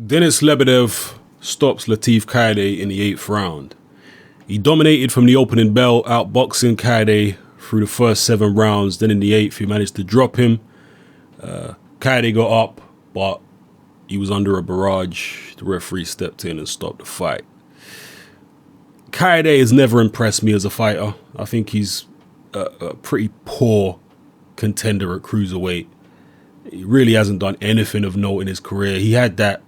Denis Lebedev stops Lateef Kayode in the 8th round. He dominated from the opening bell, outboxing Kayode through the first 7 rounds. Then in the 8th, he managed to drop him. Kayode got up, but he was under a barrage. The referee stepped in and stopped the fight. Kayode has never impressed me as a fighter. I think he's a pretty poor contender at cruiserweight. He really hasn't done anything of note in his career. He had that,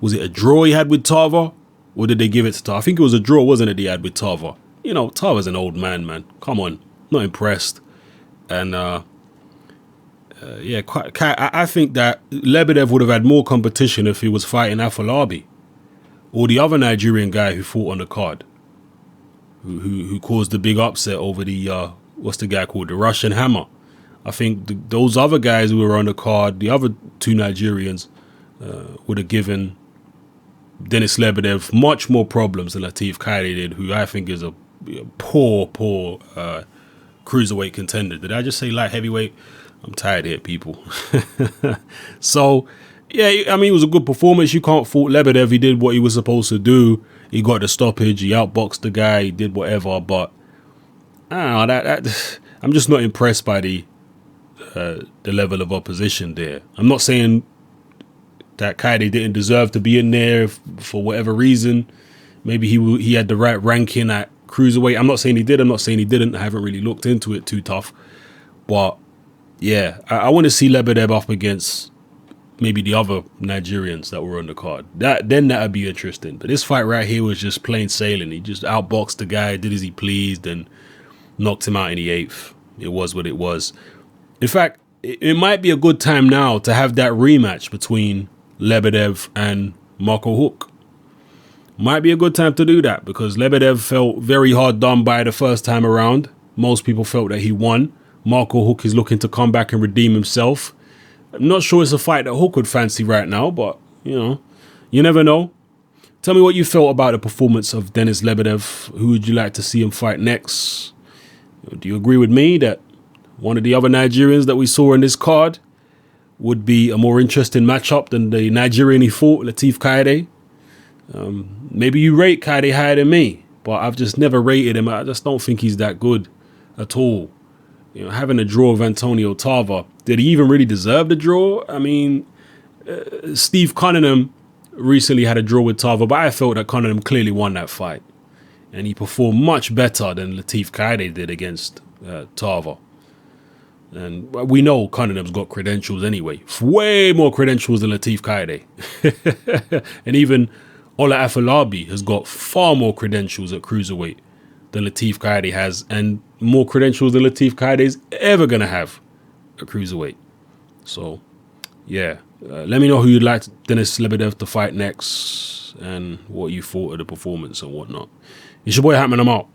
was it a draw he had with Tava? Or did they give it to Tava? I think it was a draw, wasn't it, he had with Tava? You know, Tava's an old man. Come on. Not impressed. And, I think that Lebedev would have had more competition if he was fighting Afolabi. Or the other Nigerian guy who fought on the card. Who caused the big upset over the, what's the guy called? The Russian Hammer. I think those other guys who were on the card, the other 2 Nigerians, would have given Denis Lebedev much more problems than Lateef Kayode did, who I think is a poor cruiserweight contender. Did I just say light heavyweight? I'm tired here, people. So, yeah, I mean, it was a good performance. You can't fault Lebedev. He did what he was supposed to do. He got the stoppage. He outboxed the guy. He did whatever. But I don't know, I'm just not impressed by the level of opposition there. I'm not saying that Kayode didn't deserve to be in there for whatever reason. Maybe he had the right ranking at cruiserweight. I'm not saying he did. I'm not saying he didn't. I haven't really looked into it too tough. But yeah, I want to see Lebedev up against maybe the other Nigerians that were on the card. Then that would be interesting. But this fight right here was just plain sailing. He just outboxed the guy, did as he pleased, and knocked him out in the 8th. It was what it was. In fact, it might be a good time now to have that rematch between Lebedev and Marco Huck. Might be a good time to do that because Lebedev felt very hard done by the first time around. Most people felt that he won. Marco Huck is looking to come back and redeem himself. I'm not sure it's a fight that Huck would fancy right now, but, you know, you never know. Tell me what you felt about the performance of Denis Lebedev. Who would you like to see him fight next? Do you agree with me that one of the other Nigerians that we saw in this card would be a more interesting matchup than the Nigerian he fought, Lateef Kayode? Maybe you rate Kayode higher than me, but I've just never rated him. I just don't think he's that good at all. You know, having a draw of Antonio Tava, did he even really deserve the draw? I mean, Steve Cunningham recently had a draw with Tava, but I felt that Cunningham clearly won that fight. And he performed much better than Lateef Kayode did against Tava. And we know Cunningham's got credentials anyway. Way more credentials than Lateef Kayode. And even Ola Afolabi has got far more credentials at cruiserweight than Lateef Kayode has, and more credentials than Lateef Kayode is ever going to have at cruiserweight. So, yeah. Let me know who you'd like Denis Lebedev to fight next and what you thought of the performance and whatnot. It's your boy Hatman, I'm out.